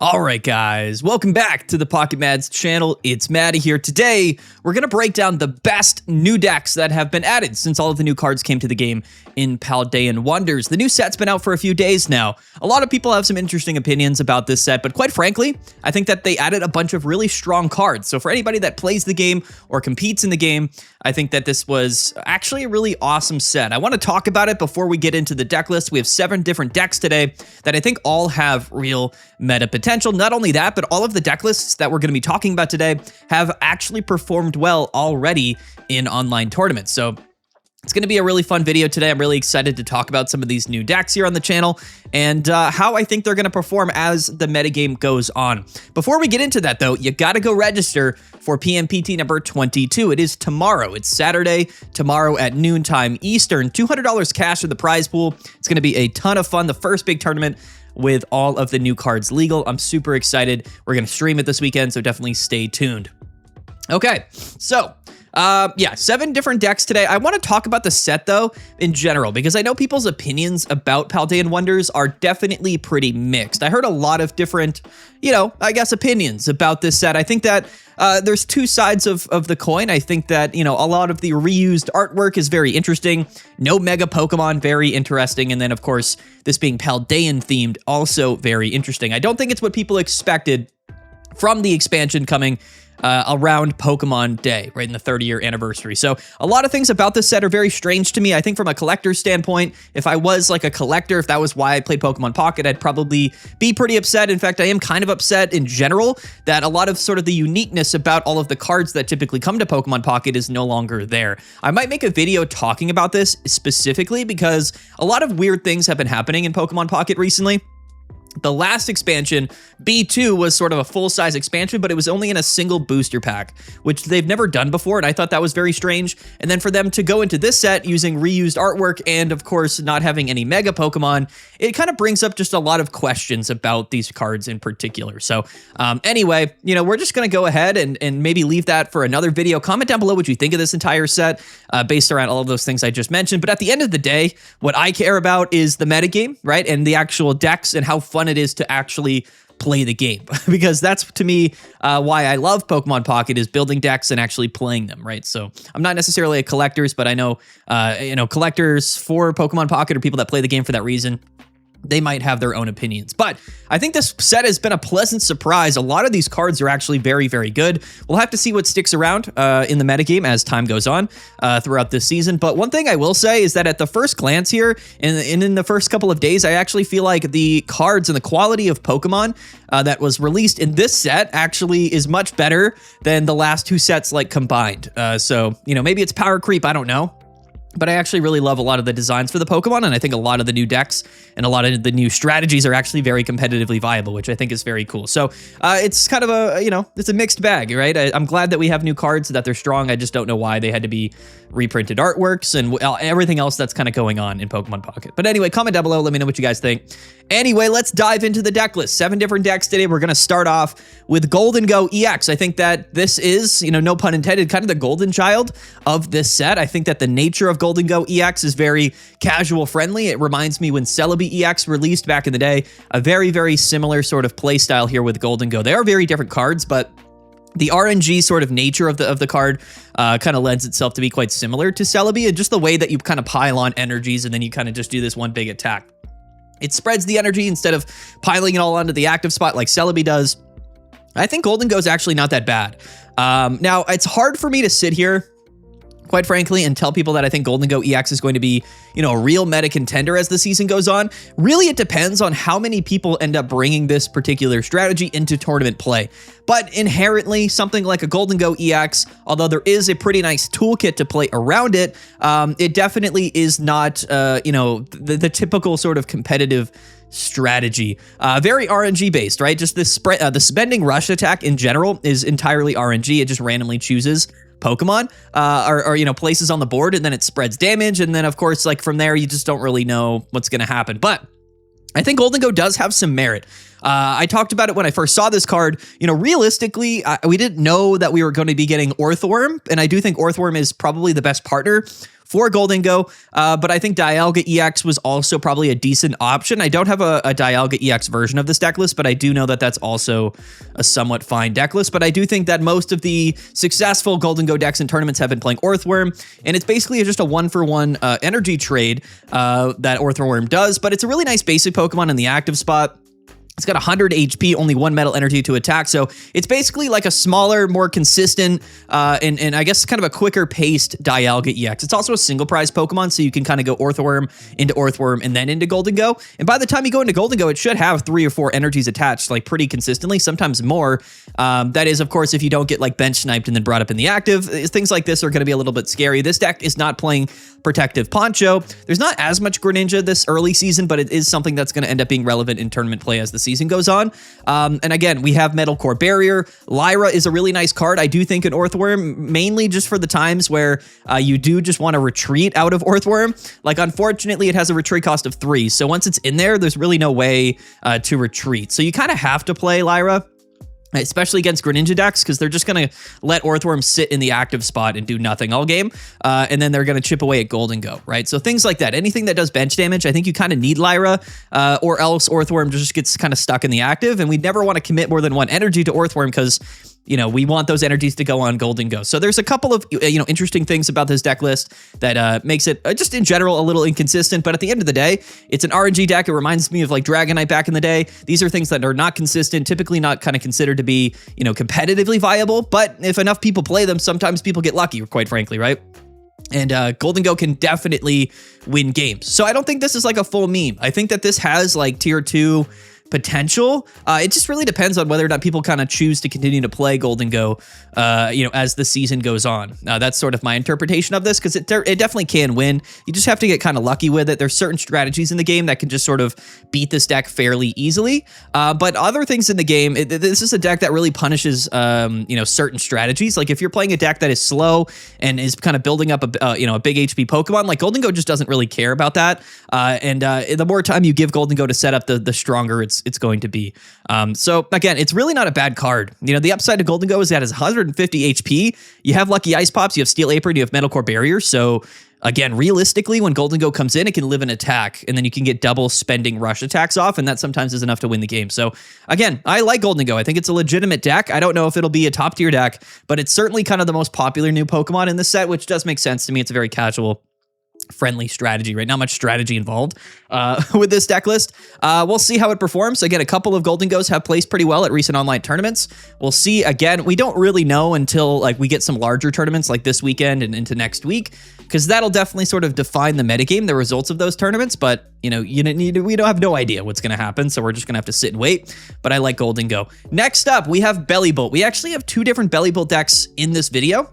All right, guys, welcome back to the Pocket Mads channel. It's Maddie here. Today, we're going to break down the best new decks that have been added since all of the new cards came to the game in PALDEAN Wonders. The new set's been out for a few days now. A lot of people have some interesting opinions about this set, but quite frankly, I think that they added a bunch of really strong cards. So for anybody that plays the game or competes in the game, I think that this was actually a really awesome set. I want to talk about it before we get into the deck list. We have 7 different decks today that I think all have real meta potential. Not only that, but all of the deck lists that we're going to be talking about today have actually performed well already in online tournaments. So it's going to be a really fun video today. I'm really excited to talk about some of these new decks here on the channel and how I think they're going to perform as the metagame goes on. Before we get into that, though, you got to go register for PMPT number 22. It is tomorrow. It's Saturday, tomorrow at noontime Eastern. $200 cash in the prize pool. It's going to be a ton of fun. The first big tournament with all of the new cards legal. I'm super excited. We're going to stream it this weekend, so definitely stay tuned. Okay, so yeah, 7 different decks today. I want to talk about the set, though, in general, because I know people's opinions about PALDEAN Wonders are definitely pretty mixed. I heard a lot of different, I guess, opinions about this set. I think that there's 2 sides of the coin. I think that, a lot of the reused artwork is very interesting. No mega Pokemon, very interesting. And then, of course, this being PALDEAN themed, also very interesting. I don't think it's what people expected from the expansion coming around Pokemon Day, right in the 30-year anniversary. So a lot of things about this set are very strange to me. I think from a collector's standpoint, if I was like a collector, if that was why I played Pokemon Pocket, I'd probably be pretty upset. In fact, I am kind of upset in general that a lot of sort of the uniqueness about all of the cards that typically come to Pokemon Pocket is no longer there. I might make a video talking about this specifically because a lot of weird things have been happening in Pokemon Pocket recently. The last expansion, B2, was sort of a full-size expansion, but it was only in a single booster pack, which they've never done before, and I thought that was very strange. And then for them to go into this set using reused artwork and, of course, not having any Mega Pokemon, it kind of brings up just a lot of questions about these cards in particular. So anyway, we're just going to go ahead and maybe leave that for another video. Comment down below what you think of this entire set based around all of those things I just mentioned. But at the end of the day, what I care about is the metagame, right? And the actual decks and how fun it is to actually play the game, because that's to me why I love Pokemon Pocket, is building decks and actually playing them, right? So I'm not necessarily a collector's, but I know collectors for Pokemon Pocket or people that play the game for that reason. They might have their own opinions, but I think this set has been a pleasant surprise. A lot of these cards are actually very, very good. We'll have to see what sticks around in the metagame as time goes on throughout this season. But one thing I will say is that at the first glance here, and in the first couple of days, I actually feel like the cards and the quality of Pokemon that was released in this set actually is much better than the last 2 sets like combined. So, maybe it's power creep, I don't know. But I actually really love a lot of the designs for the Pokemon, and I think a lot of the new decks and a lot of the new strategies are actually very competitively viable, which I think is very cool. So it's kind of it's a mixed bag, right? I'm glad that we have new cards, that they're strong. I just don't know why they had to be reprinted artworks and everything else that's kind of going on in Pokemon Pocket. But anyway, comment down below. Let me know what you guys think. Anyway, let's dive into the deck list. 7 different decks today. We're going to start off with Gholdengo EX. I think that this is, no pun intended, kind of the golden child of this set. I think that the nature of Gholdengo EX is very casual friendly. It reminds me when Celebi EX released back in the day. A very, very similar sort of play style here with Gholdengo. They are very different cards, but the RNG sort of nature of the card kind of lends itself to be quite similar to Celebi, and just the way that you kind of pile on energies and then you kind of just do this one big attack. It spreads the energy instead of piling it all onto the active spot like Celebi does. I think Gholdengo is actually not that bad. Now, it's hard for me to sit here, quite frankly, and tell people that I think Gholdengo EX is going to be, a real meta contender as the season goes on. Really, it depends on how many people end up bringing this particular strategy into tournament play. But inherently, something like a Gholdengo EX, although there is a pretty nice toolkit to play around it, it definitely is not, the typical sort of competitive strategy. Very RNG based, right? Just this the spending rush attack in general is entirely RNG. It just randomly chooses Pokemon or places on the board, and then it spreads damage, and then of course, like, from there you just don't really know what's going to happen. But I think Gholdengo does have some merit. I talked about it when I first saw this card. Realistically, we didn't know that we were going to be getting Orthworm, and I do think Orthworm is probably the best partner for Gholdengo, but I think Dialga EX was also probably a decent option. I don't have a Dialga EX version of this deck list, but I do know that that's also a somewhat fine deck list. But I do think that most of the successful Gholdengo decks in tournaments have been playing Orthworm, and it's basically just a 1-for-1 energy trade that Orthworm does, but it's a really nice basic Pokemon in the active spot. It's got 100 HP, only 1 metal energy to attack, so it's basically like a smaller, more consistent, and I guess kind of a quicker paced Dialga EX. It's also a single prize Pokemon, so you can kind of go Orthworm, and then into Gholdengo. And by the time you go into Gholdengo, it should have 3 or 4 energies attached, like pretty consistently, sometimes more. That is, of course, if you don't get like bench sniped and then brought up in the active. Things like this are going to be a little bit scary. This deck is not playing Protective Poncho. There's not as much Greninja this early season, but it is something that's going to end up being relevant in tournament play as the season goes on. And again, we have Metal Core Barrier. Lyra is a really nice card. I do think an Orthworm, mainly just for the times where you do just want to retreat out of Orthworm. Like, unfortunately, it has a retreat cost of 3. So once it's in there, there's really no way to retreat. So you kind of have to play Lyra, especially against Greninja decks, because they're just going to let Orthworm sit in the active spot and do nothing all game, and then they're going to chip away at Gholdengo, right? So things like that. Anything that does bench damage, I think you kind of need Lyra, or else Orthworm just gets kind of stuck in the active, and we never want to commit more than 1 energy to Orthworm because, you know, we want those energies to go on Gholdengo. So there's a couple of, you know, interesting things about this deck list that makes it just in general a little inconsistent. But at the end of the day, it's an RNG deck. It reminds me of like Dragonite back in the day. These are things that are not consistent, typically not kind of considered to be, you know, competitively viable. But if enough people play them, sometimes people get lucky, quite frankly, right? And Gholdengo can definitely win games. So I don't think this is like a full meme. I think that this has like tier 2 potential. It just really depends on whether or not people kind of choose to continue to play Gholdengo, you know, as the season goes on. That's sort of my interpretation of this, because it definitely can win. You just have to get kind of lucky with it. There's certain strategies in the game that can just sort of beat this deck fairly easily. But other things in the game, this is a deck that really punishes, you know, certain strategies. Like if you're playing a deck that is slow and is kind of building up a, you know, a big HP Pokemon, like Gholdengo just doesn't really care about that. And the more time you give Gholdengo to set up, the stronger it's going to be. So again, it's really not a bad card. You know, the upside to Gholdengo is that it's 150 HP. You have Lucky Ice Pops, you have Steel Apron, you have Metal Core Barrier. So again, realistically, when Gholdengo comes in, it can live an attack, and then you can get double spending rush attacks off, and that sometimes is enough to win the game. So again, I like Gholdengo. I think it's a legitimate deck. I don't know if it'll be a top tier deck, but it's certainly kind of the most popular new Pokemon in the set, which does make sense to me. It's a very casual friendly strategy, right? Not much strategy involved with this deck list. We'll see how it performs. Again, a couple of Gholdengos have placed pretty well at recent online tournaments. We'll see. Again, we don't really know until like we get some larger tournaments like this weekend and into next week, because that'll definitely sort of define the metagame, the results of those tournaments. But you know, we don't have no idea what's going to happen, so we're just going to have to sit and wait. But I like Gholdengo. Next up, we have Bellibolt. We actually have 2 different Bellibolt decks in this video.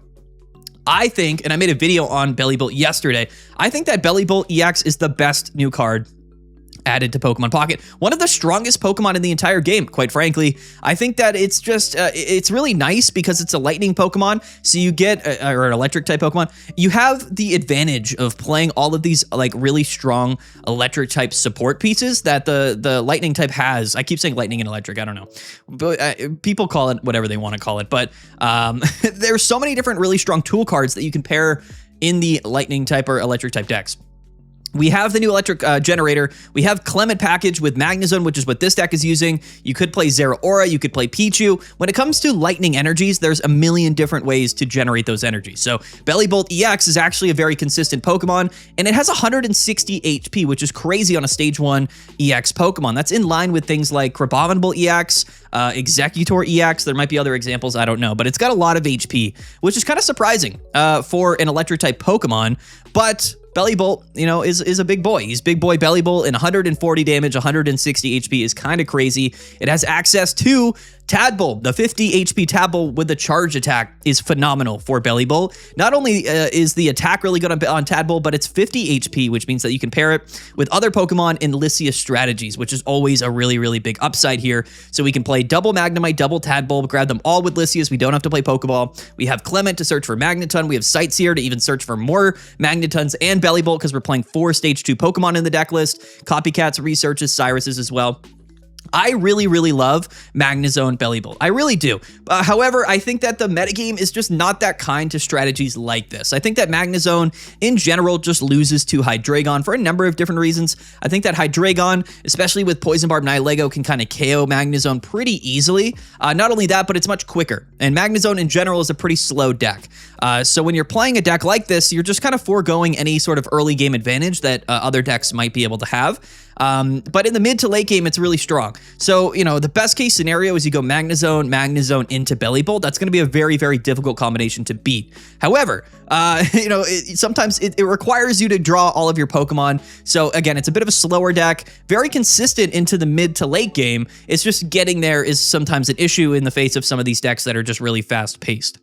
I think, and I made a video on Bellibolt yesterday, I think that Bellibolt EX is the best new card added to Pokemon Pocket. One of the strongest Pokemon in the entire game, quite frankly. I think that it's just, it's really nice because it's a lightning Pokemon. So you get, or an electric type Pokemon, you have the advantage of playing all of these like really strong electric type support pieces that the lightning type has. I keep saying lightning and electric, I don't know. But people call it whatever they want to call it. But there's so many different really strong tool cards that you can pair in the lightning type or electric type decks. We have the new electric generator. We have Clement package with Magnezone, which is what this deck is using. You could play Zeraora, you could play Pichu. When it comes to lightning energies, there's a million different ways to generate those energies. So Bellibolt EX is actually a very consistent Pokemon, and it has 160 HP, which is crazy on a stage 1 EX Pokemon. That's in line with things like Crabominable EX, Executor EX. There might be other examples, I don't know, but it's got a lot of HP, which is kind of surprising for an electric type Pokemon. But Bellibolt, you know, is a big boy. He's big boy Bellibolt, and 140 damage, 160 HP is kind of crazy. It has access to Tadpole. The 50 HP Tadpole with the charge attack is phenomenal for Bellibolt. Not only is the attack really good on Tadpole, but it's 50 HP, which means that you can pair it with other Pokemon in Lycia strategies, which is always a really, really big upside here. So we can play double Magnemite, double Tadpole, grab them all with Lycias. We don't have to play Pokeball. We have Clement to search for Magneton. We have Sightseer to even search for more Magnetons and Bellibolt because we're playing 4 stage 2 Pokemon in the deck list. Copycats, Researches, Cyruses as well. I really, really love Magnezone Bellibolt. I really do. However, I think that the metagame is just not that kind to strategies like this. I think that Magnezone, in general, just loses to Hydreigon for a number of different reasons. I think that Hydreigon, especially with Poison Barb Nihilego, can kind of KO Magnezone pretty easily. Not only that, but it's much quicker. And Magnezone, in general, is a pretty slow deck. So when you're playing a deck like this, you're just kind of foregoing any sort of early game advantage that other decks might be able to have. But in the mid to late game, it's really strong. So, you know, the best case scenario is you go Magnezone into Bellibolt. That's going to be a very, very difficult combination to beat. However, you know, sometimes it requires you to draw all of your Pokemon. So again, it's a bit of a slower deck, very consistent into the mid to late game. It's just getting there is sometimes an issue in the face of some of these decks that are just really fast paced.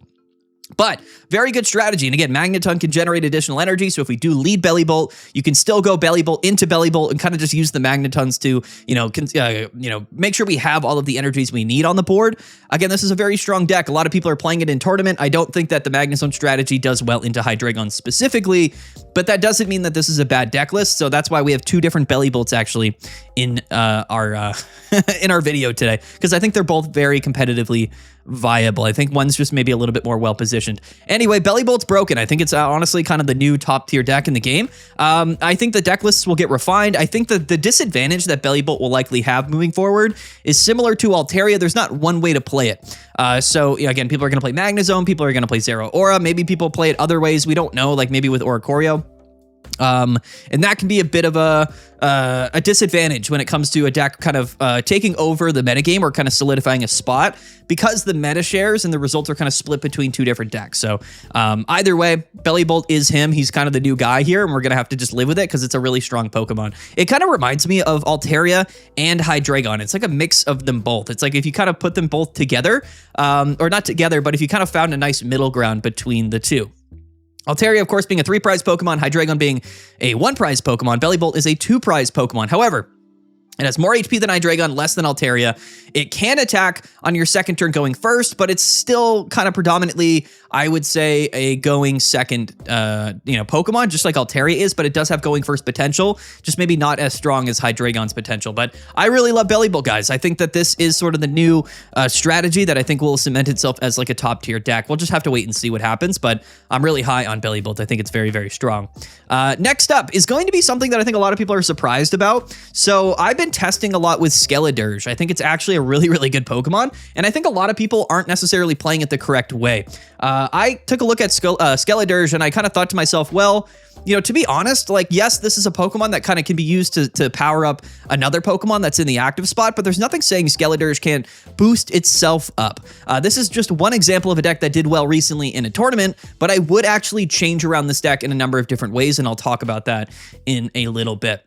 But very good strategy. And again, Magneton can generate additional energy. So if we do lead Bellibolt, you can still go Bellibolt into Bellibolt and kind of just use the Magnetons to, you know, make sure we have all of the energies we need on the board. Again, this is a very strong deck. A lot of people are playing it in tournament. I don't think that the Magnezone strategy does well into Hydreigon specifically, but that doesn't mean that this is a bad deck list. So that's why we have two different Bellibolts actually in our in our video today, because I think they're both very competitively viable. I think one's just maybe a little bit more well-positioned. Anyway, Bellibolt's broken. I think it's honestly kind of the new top-tier deck in the game. I think the deck lists will get refined. I think that the disadvantage that Bellibolt will likely have moving forward is similar to Altaria. There's not one way to play it. So, you know, again, people are going to play Magnezone. People are going to play Zeraora. Maybe people play it other ways. We don't know, like maybe with Oricorio. And that can be a bit of a disadvantage when it comes to a deck kind of taking over the metagame or kind of solidifying a spot, because the meta shares and the results are kind of split between two different decks. So either way, Bellibolt is him. He's kind of the new guy here, and we're going to have to just live with it because it's a really strong Pokemon. It kind of reminds me of Altaria and Hydreigon. It's like a mix of them both. It's like if you kind of put them both together, or not together, but if you kind of found a nice middle ground between the two. Altaria, of course, being a 3-prize Pokemon, Hydreigon being a 1-prize Pokemon, Bellibolt is a 2-prize Pokemon. However, it has more HP than Hydreigon, less than Altaria. It can attack on your second turn going first, but it's still kind of predominantly, I would say, a going second, Pokemon, just like Altaria is, but it does have going first potential, just maybe not as strong as Hydreigon's potential. But I really love Bellibolt, guys. I think that this is sort of the new strategy that I think will cement itself as like a top tier deck. We'll just have to wait and see what happens, but I'm really high on Bellibolt. I think it's very, very strong. Next up is going to be something that I think a lot of people are surprised about. So I've been testing a lot with Skeledirge. I think it's actually a really, really good Pokemon, and I think a lot of people aren't necessarily playing it the correct way. I took a look at Skeledirge, and I kind of thought to myself, well, you know, to be honest, like, yes, this is a Pokemon that kind of can be used to power up another Pokemon that's in the active spot, but there's nothing saying Skeledirge can't boost itself up. This is just one example of a deck that did well recently in a tournament, but I would actually change around this deck in a number of different ways, and I'll talk about that in a little bit.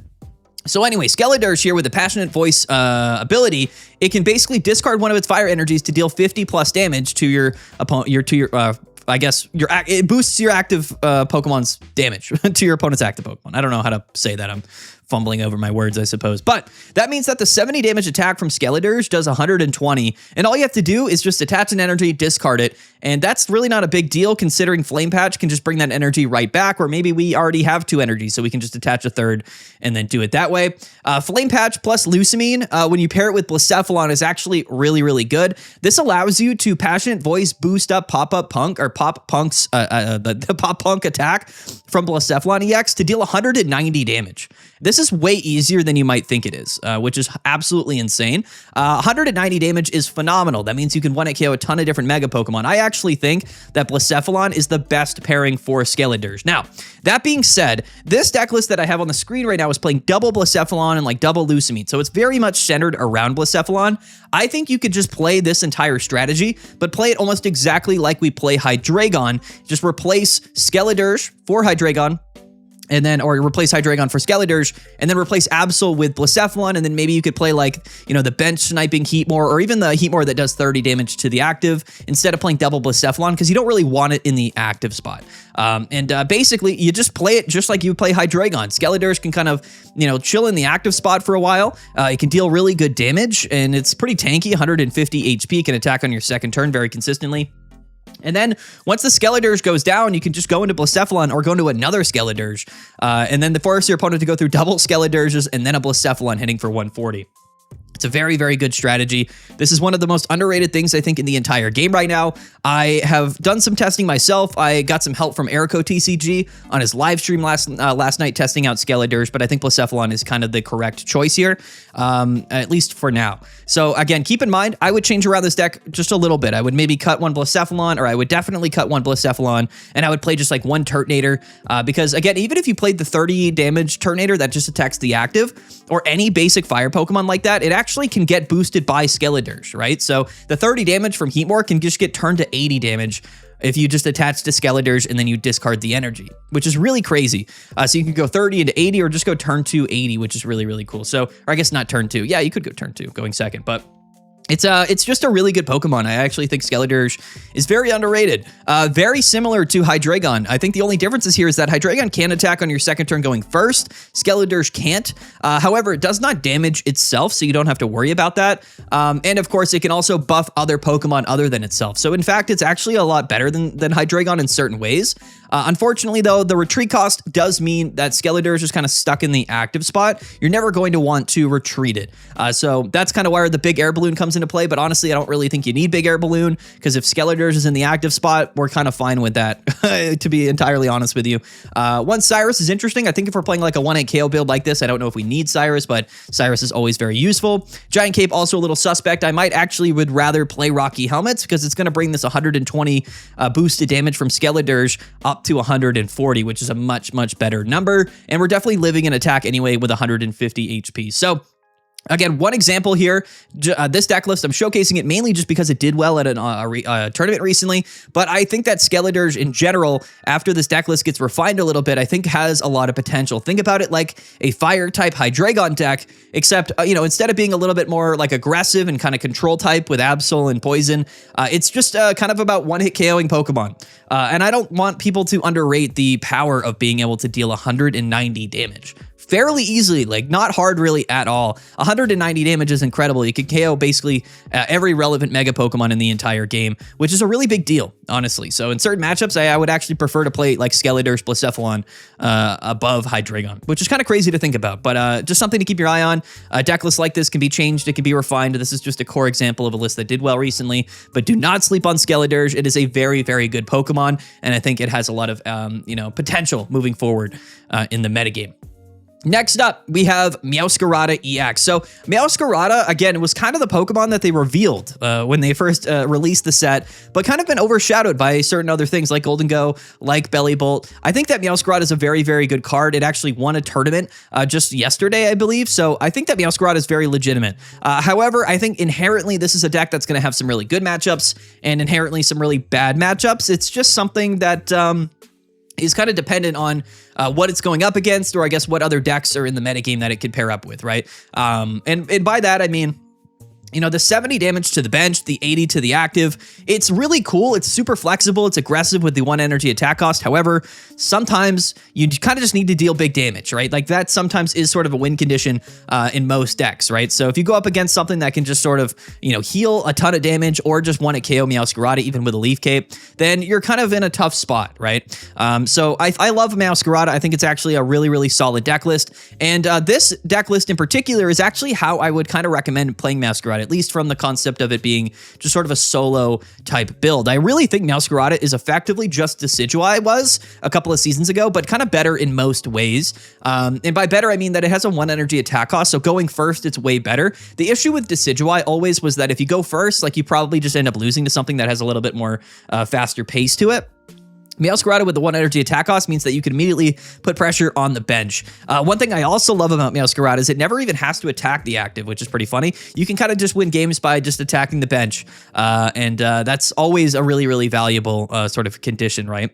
So anyway, Skeledirge here with the Passionate Voice ability, it can basically discard one of its fire energies to deal 50 plus damage to your opponent, it boosts your active Pokemon's damage to your opponent's active Pokemon. I don't know how to say that. I'm fumbling over my words, I suppose. But that means that the 70 damage attack from Skeledirge does 120, and all you have to do is just attach an energy, discard it, and that's really not a big deal considering Flame Patch can just bring that energy right back, or maybe we already have two energies, so we can just attach a third and then do it that way. Flame Patch plus Lucamine, when you pair it with Blacephalon, is actually really, really good. This allows you to Passionate Voice boost up Pop-Up Punk, or Pop-Punk's, the Pop-Punk attack from Blacephalon EX to deal 190 damage. This is way easier than you might think it is, which is absolutely insane. 190 damage is phenomenal. That means you can 1-hit KO a ton of different Mega Pokemon. I actually think that Blacephalon is the best pairing for Skeledirge. Now, that being said, this deck list that I have on the screen right now is playing double Blacephalon and like double Lucamine, so it's very much centered around Blacephalon. I think you could just play this entire strategy, but play it almost exactly like we play Hydreigon. Just replace Skeledirge for Hydreigon, and then, or replace Hydreigon for Skeledirge, and then replace Absol with Blacephalon, and then maybe you could play like, you know, the bench sniping Heatmore, or even the Heatmore that does 30 damage to the active, instead of playing double Blacephalon, because you don't really want it in the active spot. Basically, you just play it just like you play Hydreigon. Skeledirge can kind of, you know, chill in the active spot for a while. It can deal really good damage, and it's pretty tanky, 150 HP, can attack on your second turn very consistently. And then once the Skeledirge goes down, you can just go into Blacephalon or go into another Skeledirge, and then force your opponent to go through double Skeledirges and then a Blacephalon hitting for 140. It's a very, very good strategy. This is one of the most underrated things, I think, in the entire game right now. I have done some testing myself. I got some help from Erico TCG on his live stream last night testing out Skeledirge, but I think Blacephalon is kind of the correct choice here, at least for now. So again, keep in mind, I would change around this deck just a little bit. I would maybe cut one Blacephalon, or I would definitely cut one Blacephalon, and I would play just like one Turtonator, because again, even if you played the 30 damage Turtonator that just attacks the active, or any basic fire Pokemon like that, it actually can get boosted by Skeledirge, right? So the 30 damage from Heatmore can just get turned to 80 damage if you just attach to Skeledirge and then you discard the energy, which is really crazy. So you can go 30 into 80 or just go turn 2 80, which is really, really cool. So, or I guess not turn 2. Yeah, you could go turn 2 going second, but it's just a really good Pokemon. I actually think Skeledirge is very underrated. Very similar to Hydreigon. I think the only difference is here is that Hydreigon can attack on your second turn going first. Skeledirge can't. However, it does not damage itself, so you don't have to worry about that. And of course, it can also buff other Pokemon other than itself. So in fact, it's actually a lot better than Hydreigon in certain ways. Unfortunately, though, the retreat cost does mean that Skeledirge is kind of stuck in the active spot. You're never going to want to retreat it. So that's kind of where the big air balloon comes into play. But honestly, I don't really think you need big air balloon, because if Skeledirge is in the active spot, we're kind of fine with that, to be entirely honest with you. One Cyrus is interesting. I think if we're playing like a 1-8 KO build like this, I don't know if we need Cyrus, but Cyrus is always very useful. Giant Cape, also a little suspect. I might actually would rather play Rocky Helmets, because it's going to bring this 120 boosted damage from Skeledirge up to 140, which is a much, much better number. And we're definitely living an attack anyway with 150 HP. So again, one example here, this deck list, I'm showcasing it mainly just because it did well at a tournament recently, but I think that Skeledirge in general, after this deck list gets refined a little bit, I think has a lot of potential. Think about it like a fire-type Hydreigon deck, except, instead of being a little bit more like aggressive and kind of control type with Absol and Poison, it's just kind of about one-hit KOing Pokemon. And I don't want people to underrate the power of being able to deal 190 damage. Fairly easily, like not hard really at all. 190 damage is incredible. You can KO basically every relevant Mega Pokemon in the entire game, which is a really big deal, honestly. So in certain matchups, I would actually prefer to play like Skeledirge, Blacephalon above Hydreigon, which is kind of crazy to think about, but just something to keep your eye on. A deck list like this can be changed. It can be refined. This is just a core example of a list that did well recently, but do not sleep on Skeledirge. It is a very, very good Pokemon, and I think it has a lot of, potential moving forward in the metagame. Next up, we have Meowscarada EX. So Meowscarada, again, was kind of the Pokemon that they revealed when they first released the set, but kind of been overshadowed by certain other things like Gholdengo, like Bellibolt. I think that Meowscarada is a very, very good card. It actually won a tournament just yesterday, I believe. So I think that Meowscarada is very legitimate. However, I think inherently this is a deck that's going to have some really good matchups and inherently some really bad matchups. It's just something that is kind of dependent on what it's going up against, or I guess what other decks are in the metagame that it could pair up with, right? And by that, I mean, the 70 damage to the bench, the 80 to the active, it's really cool. It's super flexible. It's aggressive with the 1 energy attack cost. However, sometimes you kind of just need to deal big damage, right? Like that sometimes is sort of a win condition in most decks, right? So if you go up against something that can just sort of, heal a ton of damage or just want to KO Meowscarada even with a Leaf Cape, then you're kind of in a tough spot, right? So I love Meowscarada. I think it's actually a really, really solid deck list. And this deck list in particular is actually how I would kind of recommend playing Meowscarada, at least from the concept of it being just sort of a solo type build. I really think Meowscarada is effectively just Decidueye was a couple of seasons ago, but kind of better in most ways. And by better, I mean that it has a 1 energy attack cost, so going first, it's way better. The issue with Decidueye always was that if you go first, like you probably just end up losing to something that has a little bit more faster pace to it. Meowscarada with the 1 energy attack cost means that you can immediately put pressure on the bench. One thing I also love about Meowscarada is it never even has to attack the active, which is pretty funny. You can kind of just win games by just attacking the bench. And that's always a really, really valuable sort of condition, right?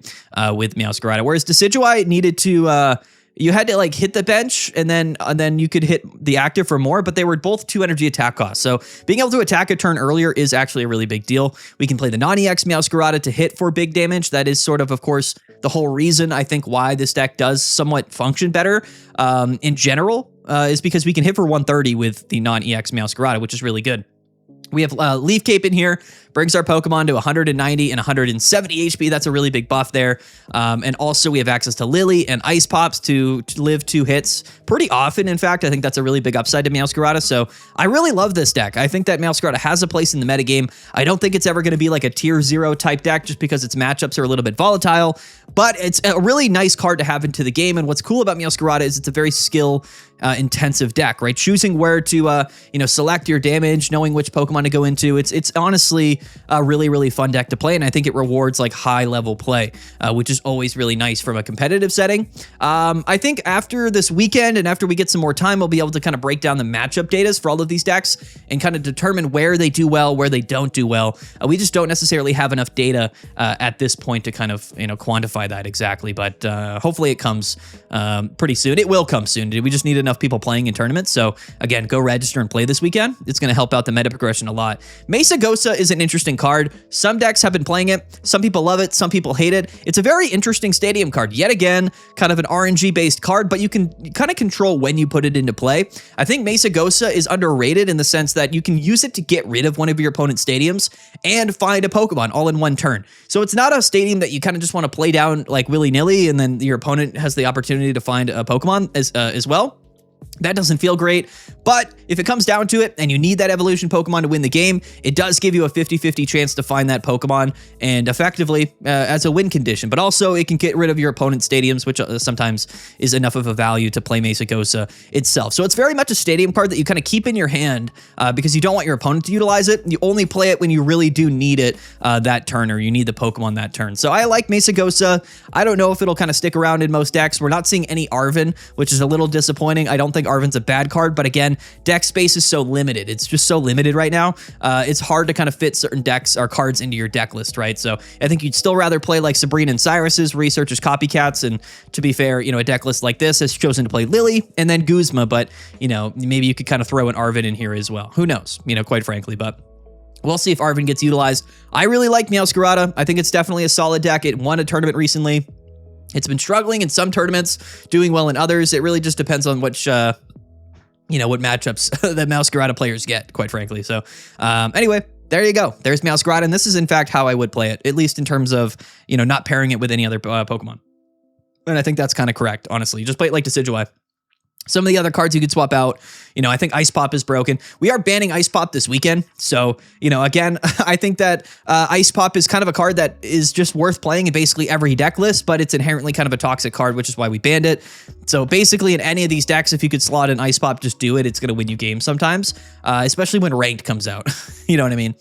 With Meowscarada. Whereas Decidueye needed to... you had to like hit the bench and then you could hit the active for more, but they were both 2 energy attack costs. So being able to attack a turn earlier is actually a really big deal. We can play the non-EX Meowscarada to hit for big damage. That is sort of course, the whole reason I think why this deck does somewhat function better in general is because we can hit for 130 with the non-EX Meowscarada, which is really good. We have Leaf Cape in here, brings our Pokemon to 190 and 170 HP. That's a really big buff there. And also we have access to Lily and Ice Pops to live 2 hits pretty often. In fact, I think that's a really big upside to Meowscarada. So I really love this deck. I think that Meowscarada has a place in the metagame. I don't think it's ever going to be like a tier 0 type deck just because its matchups are a little bit volatile, but it's a really nice card to have into the game. And what's cool about Meowscarada is it's a very skill intensive deck, right? Choosing where to, select your damage, knowing which Pokemon to go into. It's honestly a really, really fun deck to play. And I think it rewards like high level play, which is always really nice from a competitive setting. I think after this weekend and after we get some more time, we'll be able to kind of break down the matchup data for all of these decks and kind of determine where they do well, where they don't do well. We just don't necessarily have enough data at this point to kind of, quantify that exactly. But hopefully it comes pretty soon. It will come soon. We just need enough people playing in tournaments. So again, go register and play this weekend. It's going to help out the meta progression a lot. Meowscarada is an interesting card. Some decks have been playing it. Some people love it. Some people hate it. It's a very interesting stadium card. Yet again, kind of an RNG based card, but you can kind of control when you put it into play. I think Meowscarada is underrated in the sense that you can use it to get rid of one of your opponent's stadiums and find a Pokemon all in one turn. So it's not a stadium that you kind of just want to play down like willy-nilly and then your opponent has the opportunity to find a Pokemon as well. That doesn't feel great, but if it comes down to it and you need that evolution Pokemon to win the game, it does give you a 50-50 chance to find that Pokemon and effectively as a win condition, but also it can get rid of your opponent's stadiums, which sometimes is enough of a value to play Meowscarada itself. So it's very much a stadium card that you kind of keep in your hand because you don't want your opponent to utilize it. You only play it when you really do need it that turn or you need the Pokemon that turn. So I like Meowscarada. I don't know if it'll kind of stick around in most decks. We're not seeing any Arven, which is a little disappointing. I don't think Arven's a bad card, but again, deck space is so limited. It's just so limited right now. It's hard to kind of fit certain decks or cards into your deck list, right? So I think you'd still rather play like Sabrina and Cyrus's researchers copycats. And to be fair, a deck list like this has chosen to play Lily and then Guzma, but maybe you could kind of throw an Arven in here as well. Who knows, quite frankly, but we'll see if Arven gets utilized. I really like Meowscarada. I think it's definitely a solid deck. It won a tournament recently. It's been struggling in some tournaments, doing well in others. It really just depends on which, what matchups that Meowscarada players get, quite frankly. So anyway, there you go. There's Meowscarada, and this is in fact how I would play it, at least in terms of, not pairing it with any other Pokemon. And I think that's kind of correct, honestly. You just play it like Decidueye. Some of the other cards you could swap out, I think Ice Pop is broken. We are banning Ice Pop this weekend. So, again, I think that Ice Pop is kind of a card that is just worth playing in basically every deck list, but it's inherently kind of a toxic card, which is why we banned it. So basically in any of these decks, if you could slot an Ice Pop, just do it. It's going to win you games sometimes, especially when Ranked comes out. You know what I mean?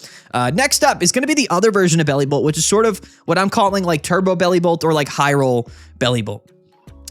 Next up is going to be the other version of Bellibolt, which is sort of what I'm calling like Turbo Bellibolt or like High Roll Bellibolt.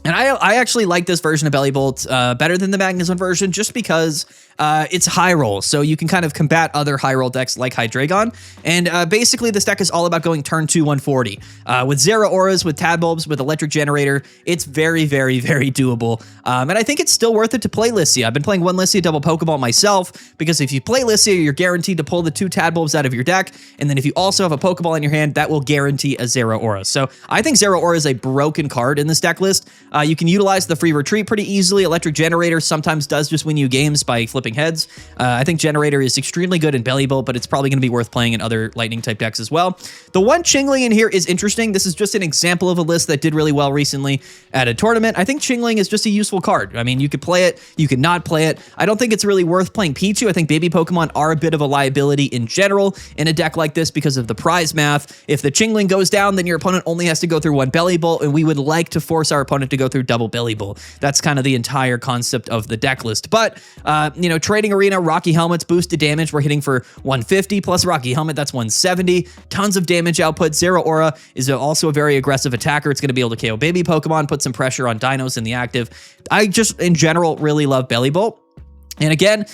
And I actually like this version of Bellibolt better than the Magnezone version just because it's high roll. So you can kind of combat other high roll decks like Hydreigon. And basically this deck is all about going turn 2 140. With Zero Auras, with Tadbulbs, with Electric Generator, it's very, very, very doable. And I think it's still worth it to play Lissia. I've been playing one Lissia double Pokeball myself because if you play Lissia, you're guaranteed to pull the 2 Tadbulbs out of your deck. And then if you also have a Pokeball in your hand, that will guarantee a Zero Aura. So I think Zero Aura is a broken card in this deck list. You can utilize the free retreat pretty easily. Electric Generator sometimes does just win you games by flipping heads. I think Generator is extremely good in Bellibolt, but it's probably going to be worth playing in other lightning type decks as well. The one Chingling in here is interesting. This is just an example of a list that did really well recently at a tournament. I think Chingling is just a useful card. I mean, you could play it, you could not play it. I don't think it's really worth playing Pichu. I think baby Pokemon are a bit of a liability in general in a deck like this because of the prize math. If the Chingling goes down, then your opponent only has to go through one Bellibolt, and we would like to force our opponent to go through double Bellibolt. That's kind of the entire concept of the deck list. But, Trading Arena, Rocky Helmet's boosted damage, we're hitting for 150, plus Rocky Helmet, that's 170. Tons of damage output. Zero Aura is also a very aggressive attacker. It's going to be able to KO baby Pokemon, put some pressure on dinos in the active. I just, in general, really love Bellibolt. And again,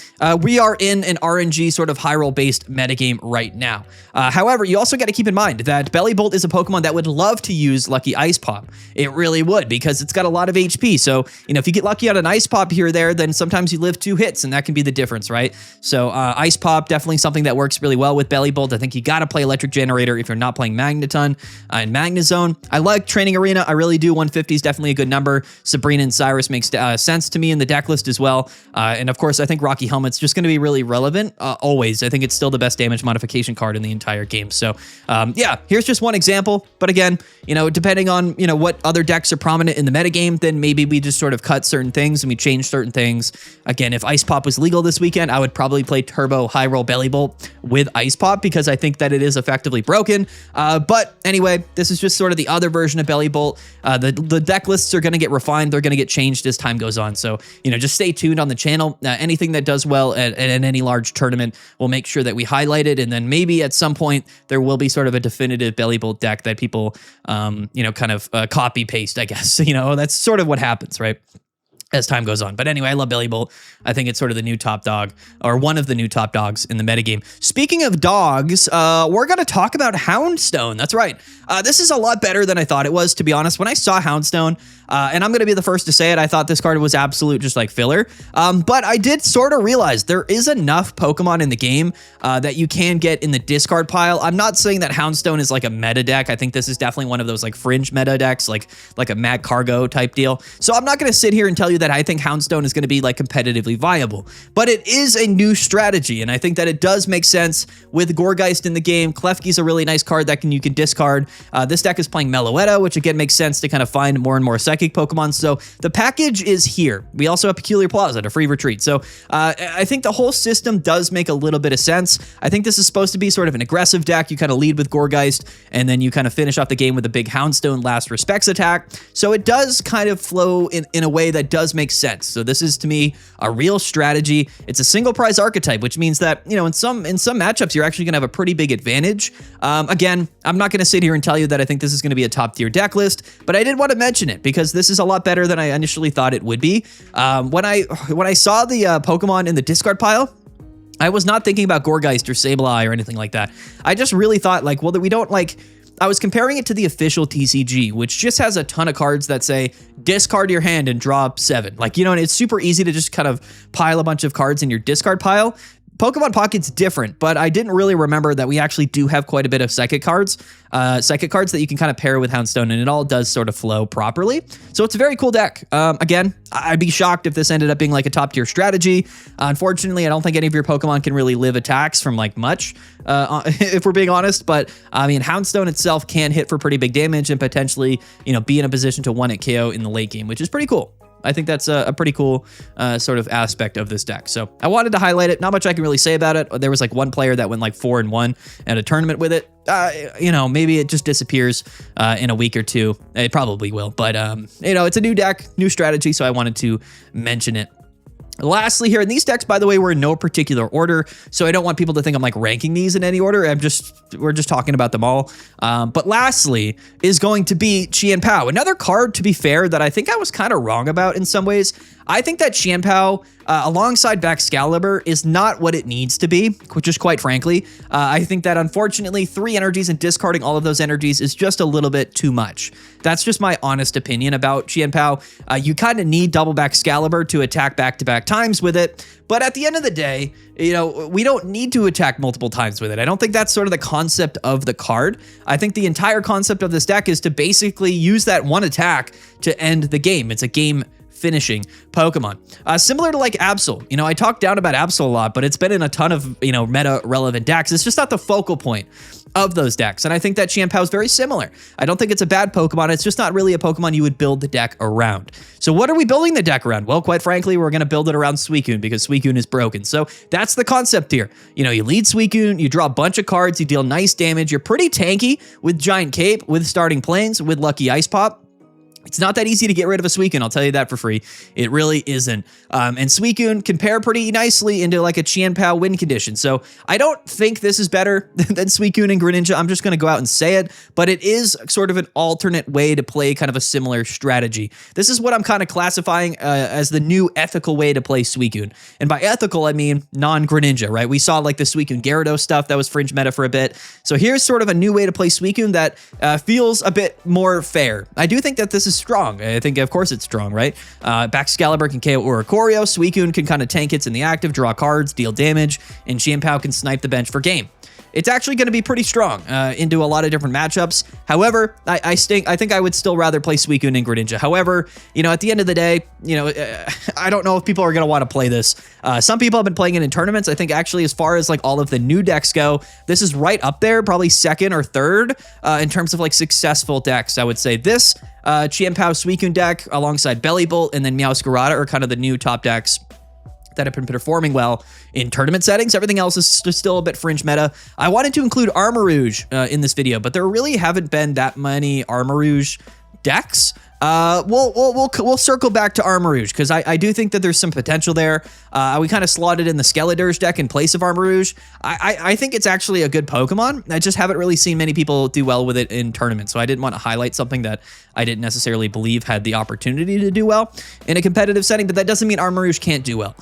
we are in an RNG sort of high roll based metagame right now. However, you also got to keep in mind that Bellibolt is a Pokemon that would love to use Lucky Ice Pop. It really would, because it's got a lot of HP. So, if you get lucky on an Ice Pop here or there, then sometimes you live 2 hits, and that can be the difference, right? So Ice Pop, definitely something that works really well with Bellibolt. I think you got to play Electric Generator if you're not playing Magneton and Magnezone. I like Training Arena. I really do. 150 is definitely a good number. Sabrina and Cyrus makes sense to me in the deck list as well. And of course, course, I think Rocky Helmet's just going to be really relevant always. I think it's still the best damage modification card in the entire game. So yeah, here's just one example. But again, you know, depending on, you know, what other decks are prominent in the metagame, then maybe we just sort of cut certain things and we change certain things. Again, if Ice Pop was legal this weekend, I would probably play Turbo High Roll Bellibolt with Ice Pop because I think that it is effectively broken. But anyway, this is just sort of the other version of Bellibolt. The deck lists are going to get refined. They're going to get changed as time goes on. So, you know, just stay tuned on the channel. Anything that does well at any large tournament, we'll make sure that we highlight it. And then maybe at some point there will be sort of a definitive Bellibolt deck that people, you know, kind of copy paste, I guess. You know, that's sort of what happens, right? As time goes on. But anyway, I love Bellibolt. I think it's sort of the new top dog, or one of the new top dogs in the metagame. Speaking of dogs, we're going to talk about Houndstone. That's right. This is a lot better than I thought it was, to be honest. When I saw Houndstone, and I'm going to be the first to say it, I thought this card was absolute just like filler. But I did sort of realize there is enough Pokemon in the game that you can get in the discard pile. I'm not saying that Houndstone is like a meta deck. I think this is definitely one of those like fringe meta decks, like a Mag Cargo type deal. So I'm not going to sit here and tell you that I think Houndstone is going to be like competitively viable, but it is a new strategy. And I think that it does make sense with Gourgiest in the game. Klefki's a really nice card that you can discard. This deck is playing Meloetta, which again makes sense to kind of find more and more psychic Pokemon. So the package is here. We also have Peculiar Plaza, a free retreat. So I think the whole system does make a little bit of sense. I think this is supposed to be sort of an aggressive deck. You kind of lead with Gourgeist, and then you kind of finish off the game with a big Houndstone last respects attack. So it does kind of flow in a way that does make sense. So this is, to me, a real strategy. It's a single prize archetype, which means that, you know, in some matchups, you're actually going to have a pretty big advantage. Again, I'm not going to sit here and tell you that I think this is going to be a top tier deck list, but I did want to mention it because this is a lot better than I initially thought it would be. When I saw the Pokemon in the discard pile, I was not thinking about Gourgeist or Sableye or anything like that. I just really thought, like, well, that we don't like... I was comparing it to the official TCG, which just has a ton of cards that say discard your hand and draw 7. Like, you know, and it's super easy to just kind of pile a bunch of cards in your discard pile. Pokemon Pocket's different, but I didn't really remember that we actually do have quite a bit of psychic cards that you can kind of pair with Houndstone, and it all does sort of flow properly. So it's a very cool deck. Again, I'd be shocked if this ended up being like a top tier strategy. Unfortunately, I don't think any of your Pokemon can really live attacks from like much, if we're being honest. But I mean, Houndstone itself can hit for pretty big damage and potentially, you know, be in a position to 1-hit KO in the late game, which is pretty cool. I think that's a pretty cool sort of aspect of this deck. So I wanted to highlight it. Not much I can really say about it. There was like one player that went like 4-1 at a tournament with it. You know, maybe it just disappears in a week or two. It probably will. But, you know, it's a new deck, new strategy. So I wanted to mention it. Lastly here, and these decks, by the way, were in no particular order, so I don't want people to think I'm like ranking these in any order. We're just talking about them all. But lastly is going to be Chien-Pao, another card, to be fair, that I think I was kind of wrong about in some ways. I think that Chien-Pao, alongside Baxcaliber, is not what it needs to be, which is quite frankly. I think that unfortunately 3 energies and discarding all of those energies is just a little bit too much. That's just my honest opinion about Chien-Pao. You kind of need double Baxcaliber to attack back-to-back times with it. But at the end of the day, you know, we don't need to attack multiple times with it. I don't think that's sort of the concept of the card. I think the entire concept of this deck is to basically use that one attack to end the game. It's a game finishing Pokemon. Similar to like Absol. You know, I talk down about Absol a lot, but it's been in a ton of, you know, meta relevant decks. It's just not the focal point of those decks. And I think that Chien-Pao is very similar. I don't think it's a bad Pokemon. It's just not really a Pokemon you would build the deck around. So what are we building the deck around? Well, quite frankly, we're going to build it around Suicune because Suicune is broken. So that's the concept here. You know, you lead Suicune, you draw a bunch of cards, you deal nice damage. You're pretty tanky with Giant Cape, with Starting Plains, with Lucky Ice Pop. It's not that easy to get rid of a Suicune, I'll tell you that for free. It really isn't. And Suicune can pair pretty nicely into like a Chien-Pao win condition. So I don't think this is better than Suicune and Greninja. I'm just going to go out and say it. But it is sort of an alternate way to play kind of a similar strategy. This is what I'm kind of classifying as the new ethical way to play Suicune. And by ethical, I mean non-Greninja, right? We saw like the Suicune Gyarados stuff that was fringe meta for a bit. So here's sort of a new way to play Suicune that feels a bit more fair. I do think that this is strong. I think, of course, it's strong, right? Baxcaliber can KO Oricorio. Suicune can kind of tank hits in the active, draw cards, deal damage, and Chien-Pao can snipe the bench for game. it's actually going to be pretty strong into a lot of different matchups. However, I think I would still rather play Suicune and Greninja. However, you know, at the end of the day, you know, I don't know if people are going to want to play this. Some people have been playing it in tournaments. I think actually as far as like all of the new decks go, this is right up there, probably second or third in terms of like successful decks. I would say this Chien-Pao Suicune deck alongside Bellibolt and then Meowscarada are kind of the new top decks that have been performing well in tournament settings. Everything else is still a bit fringe meta. I wanted to include Armarouge in this video, but there really haven't been that many Armarouge decks. We'll circle back to Armarouge because I do think that there's some potential there. We kind of slotted in the Skeledirge deck in place of Armarouge. I think it's actually a good Pokemon. I just haven't really seen many people do well with it in tournaments, so I didn't want to highlight something that I didn't necessarily believe had the opportunity to do well in a competitive setting, but that doesn't mean Armarouge can't do well.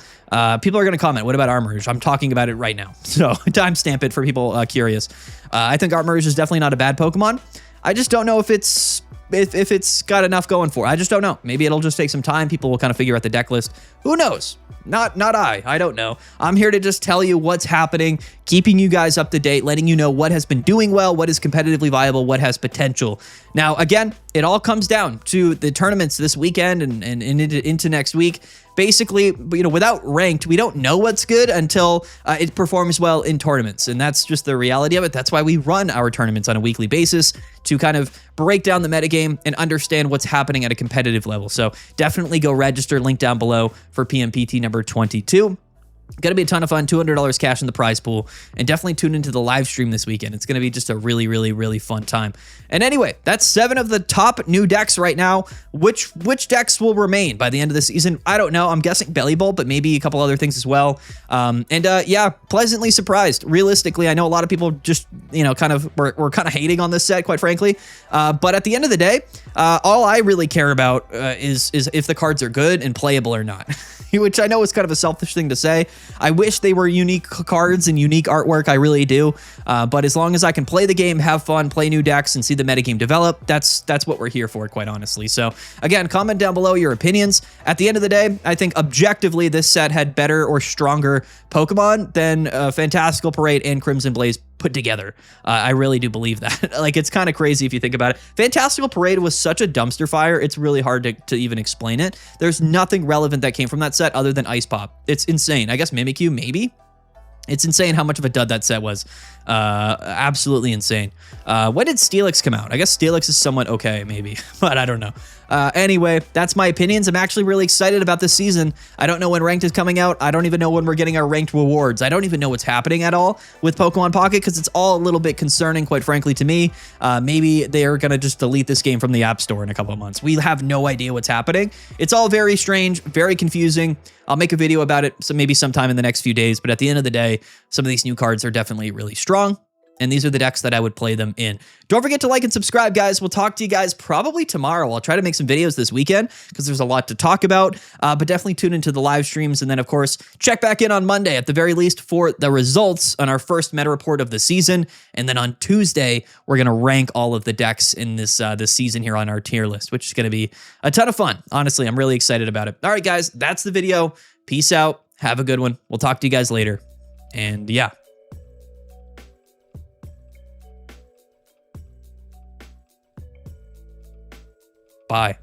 People are going to comment, what about Armarouge? I'm talking about it right now, so timestamp it for people curious. I think Armarouge is definitely not a bad Pokemon. I just don't know if it's got enough going for it. I just don't know. Maybe it'll just take some time. People will kind of figure out the deck list. Who knows? Not I don't know. I'm here to just tell you what's happening, keeping you guys up to date, letting you know what has been doing well, what is competitively viable, what has potential. Now, again, it all comes down to the tournaments this weekend and into next week. Basically, you know, without ranked, we don't know what's good until it performs well in tournaments. And that's just the reality of it. That's why we run our tournaments on a weekly basis, to kind of break down the metagame and understand what's happening at a competitive level. So definitely go register, link down below for PMPT number 22. Going to be a ton of fun, $200 cash in the prize pool, and definitely tune into the live stream this weekend. It's going to be just a really, really, really fun time. And anyway, that's 7 of the top new decks right now. Which decks will remain by the end of the season? I don't know. I'm guessing Bellibolt, but maybe a couple other things as well. Yeah, pleasantly surprised. Realistically, I know a lot of people just, you know, kind of were kind of hating on this set, quite frankly. But at the end of the day, all I really care about is if the cards are good and playable or not. Which I know is kind of a selfish thing to say. I wish they were unique cards and unique artwork. I really do. But as long as I can play the game, have fun, play new decks, and see the metagame develop, that's what we're here for, quite honestly. So again, comment down below your opinions. At the end of the day, I think objectively this set had better or stronger Pokemon than Fantastical Parade and Crimson Blaze put together. I really do believe that. Like, it's kind of crazy if you think about it. Fantastical Parade was such a dumpster fire, it's really hard to even explain it. There's nothing relevant that came from that set other than Ice Pop. It's insane. I guess Mimikyu, maybe? It's insane how much of a dud that set was. Absolutely insane. When did Steelix come out? I guess Steelix is somewhat okay, maybe, but I don't know. Anyway, that's my opinions. I'm actually really excited about this season. I don't know when Ranked is coming out. I don't even know when we're getting our Ranked rewards. I don't even know what's happening at all with Pokemon Pocket because it's all a little bit concerning, quite frankly, to me. Maybe they are going to just delete this game from the App Store in a couple of months. We have no idea what's happening. It's all very strange, very confusing. I'll make a video about it maybe sometime in the next few days, but at the end of the day, some of these new cards are definitely really strong. And these are the decks that I would play them in. Don't forget to like and subscribe, guys. We'll talk to you guys probably tomorrow. I'll try to make some videos this weekend because there's a lot to talk about, but definitely tune into the live streams. And then, of course, check back in on Monday at the very least for the results on our first meta report of the season. And then on Tuesday, we're going to rank all of the decks in this season here on our tier list, which is going to be a ton of fun. Honestly, I'm really excited about it. All right, guys, that's the video. Peace out. Have a good one. We'll talk to you guys later. And yeah. Bye.